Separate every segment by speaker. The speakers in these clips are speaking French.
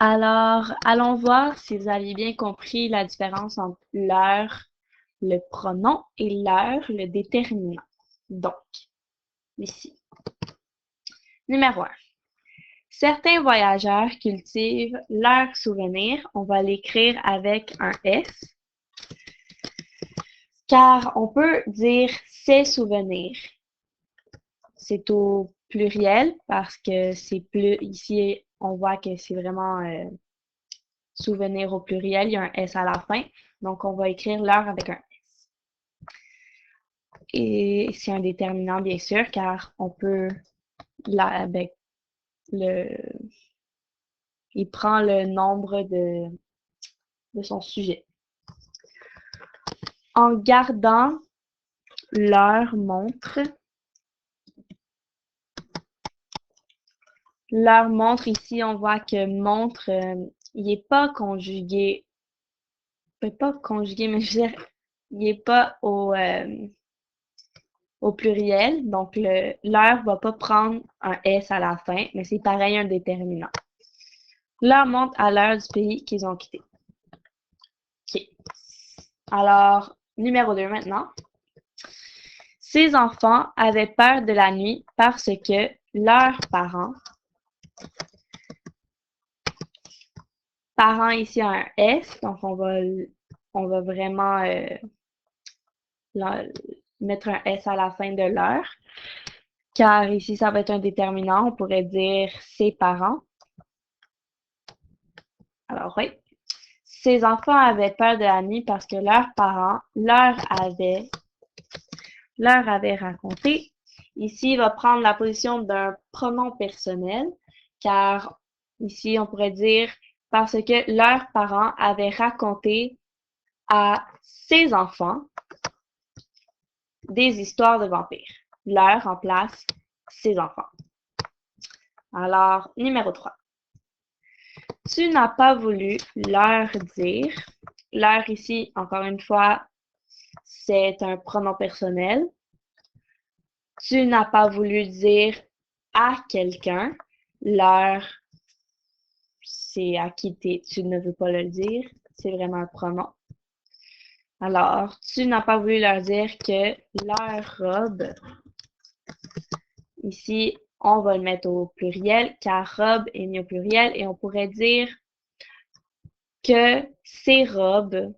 Speaker 1: Alors, allons voir si vous aviez bien compris la différence entre l'heure, le pronom, et l'heure, le déterminant. Donc, ici. Numéro 1. Certains voyageurs cultivent leurs souvenirs. On va l'écrire avec un S, car on peut dire ses souvenirs. C'est au pluriel parce que c'est plus. Ici, on voit que c'est vraiment souvenir au pluriel. Il y a un S à la fin. Donc, on va écrire l'heure avec un S. Et c'est un déterminant, bien sûr, car on peut, avec le, il prend le nombre de son sujet. En gardant leur montre, ici, on voit que montre, il n'est pas conjugué, pas conjugué, mais je veux dire, il n'est pas au pluriel. Donc, l'heure va pas prendre un S à la fin, mais c'est pareil un déterminant. L'heure montre à l'heure du pays qu'ils ont quitté. OK. Alors, numéro 2 maintenant. Ces enfants avaient peur de la nuit parce que leurs parents ici a un S, donc on va vraiment mettre un S à la fin de l'heure, car ici ça va être un déterminant, on pourrait dire ses parents. Alors oui, ces enfants avaient peur de la nuit parce que leurs parents leur avaient raconté. Ici, il va prendre la position d'un pronom personnel, car ici, on pourrait dire parce que leurs parents avaient raconté à ses enfants des histoires de vampires. Leur remplace ses enfants. Alors, numéro 3. Tu n'as pas voulu leur dire. Leur ici, encore une fois, c'est un pronom personnel. Tu n'as pas voulu dire à quelqu'un. Leur, c'est à qui tu ne veux pas le dire. C'est vraiment un pronom. Alors, tu n'as pas voulu leur dire que leur robe, ici, on va le mettre au pluriel, car robe est mis au pluriel, et on pourrait dire que ces robes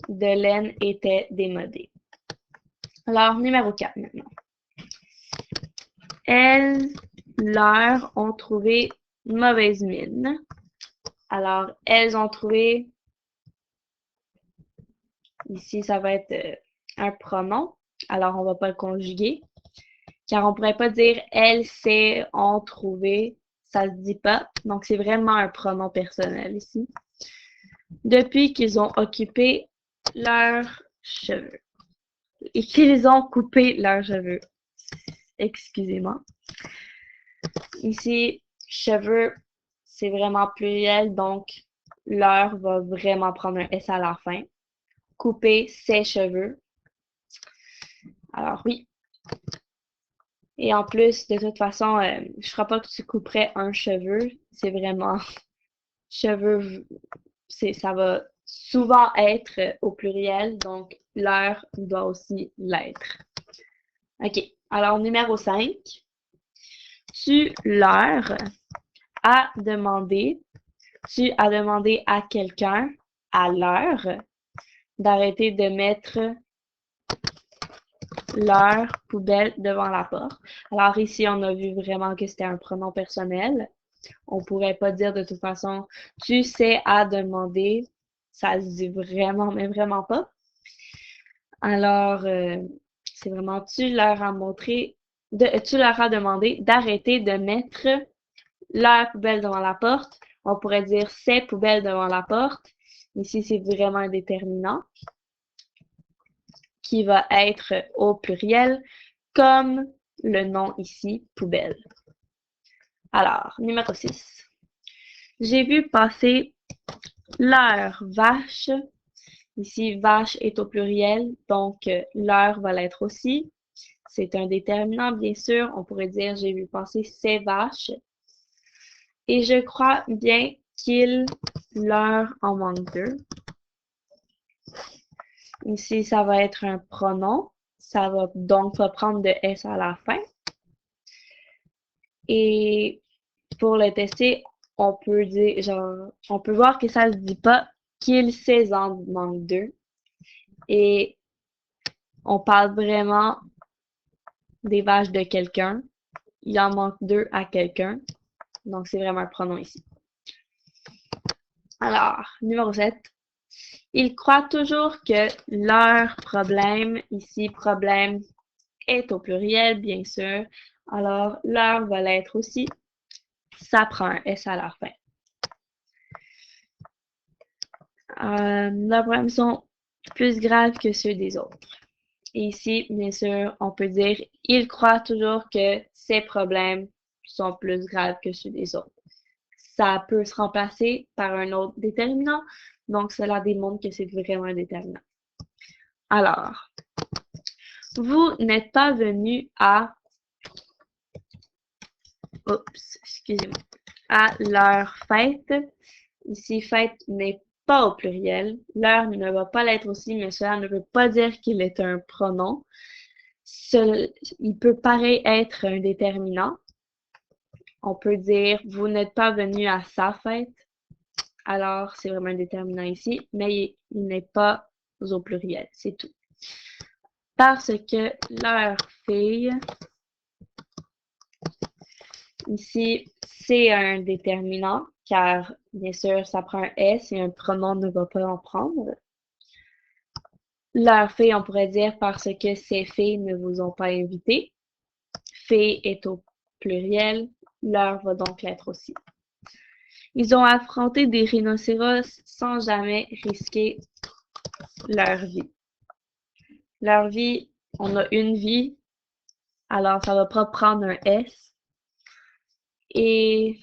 Speaker 1: de laine étaient démodées. Alors, numéro 4 maintenant. Elles leur ont trouvé mauvaise mine. Alors, elles ont trouvé, ici, ça va être un pronom. Alors, on va pas le conjuguer, car on pourrait pas dire elles, c'est, ont trouvé. Ça se dit pas. Donc, c'est vraiment un pronom personnel ici. Depuis qu'ils ont occupé leurs cheveux. Et qu'ils ont coupé leurs cheveux. Excusez-moi. Ici, cheveux, c'est vraiment pluriel, donc leur va vraiment prendre un S à la fin. Couper ses cheveux. Alors oui. Et en plus, de toute façon, je ne ferai pas que tu couperais un cheveu. C'est vraiment cheveux, ça va souvent être au pluriel, donc leur doit aussi l'être. OK. Alors, numéro 5. Tu leur as demandé, à quelqu'un, à l'heure, d'arrêter de mettre leur poubelle devant la porte. Alors ici, on a vu vraiment que c'était un pronom personnel. On pourrait pas dire de toute façon, tu sais à demander. Ça se dit vraiment, mais vraiment pas. Alors, c'est vraiment, tu leur as tu leur as demandé d'arrêter de mettre leur poubelle devant la porte. On pourrait dire ses poubelles devant la porte. Ici, c'est vraiment un déterminant qui va être au pluriel, comme le nom ici, poubelle. Alors, numéro 6. J'ai vu passer leur vache. Ici, vache est au pluriel, donc leur va l'être aussi. C'est un déterminant, bien sûr. On pourrait dire j'ai vu passer ces vaches. Et je crois bien qu'il leur en manque deux. Ici, ça va être un pronom. Ça va donc pas prendre de S à la fin. Et pour le tester, on peut dire, genre, on peut voir que ça ne se dit pas qu'il ses en manque deux. Et on parle vraiment des vaches de quelqu'un. Il en manque deux à quelqu'un. Donc, c'est vraiment un pronom ici. Alors, numéro 7. Ils croient toujours que leur problème, ici, problème, est au pluriel, bien sûr. Alors, leur va l'être aussi. Ça prend un S à la fin. Leurs problèmes sont plus graves que ceux des autres. Et ici, bien sûr, on peut dire ils croient toujours que ces problèmes sont plus graves que ceux des autres. Ça peut se remplacer par un autre déterminant, donc cela démontre que c'est vraiment un déterminant. Alors, vous n'êtes pas venu à, oups, excusez-moi, à leur fête. Ici, fête n'est pas au pluriel. Leur ne va pas l'être aussi, mais cela ne veut pas dire qu'il est un pronom. Il peut pareil être un déterminant. On peut dire vous n'êtes pas venu à sa fête. Alors, c'est vraiment un déterminant ici, mais il n'est pas au pluriel. C'est tout. Parce que leur fille, ici, c'est un déterminant, car bien sûr, ça prend un S et un pronom ne va pas en prendre. Leur fille, on pourrait dire parce que ces filles ne vous ont pas invité. Fille est au pluriel, leur va donc l'être aussi. Ils ont affronté des rhinocéros sans jamais risquer leur vie. Leur vie, on a une vie, alors ça va pas prendre un S. Et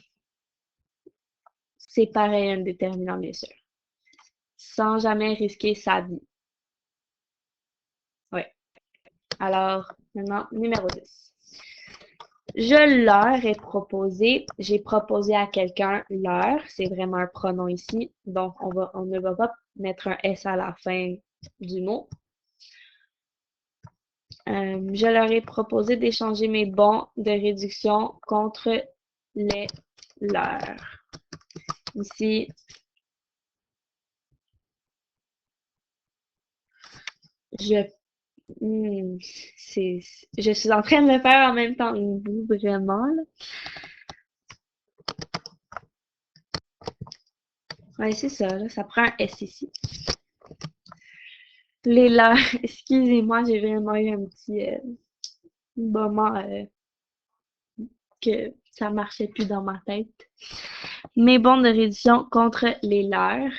Speaker 1: c'est pareil un déterminant, bien sûr. Sans jamais risquer sa vie. Oui. Alors, maintenant, numéro 10. Je leur ai proposé, j'ai proposé à quelqu'un leur, c'est vraiment un pronom ici, donc on ne va pas mettre un S à la fin du mot. Je leur ai proposé d'échanger mes bons de réduction contre les leurs. Ici, je, je suis en train de le faire en même temps que vous, vraiment, là. Ouais, c'est ça, là, ça prend un S ici. Les leurs, excusez-moi, j'ai vraiment eu un petit moment que ça marchait plus dans ma tête. Mes bons de réduction contre les leurs.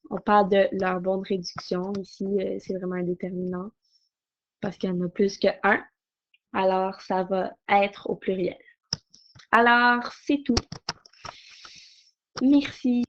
Speaker 1: On parle de leurs bons de réduction. Ici, c'est vraiment un déterminant parce qu'il y en a plus que un. Alors, ça va être au pluriel. Alors, c'est tout. Merci.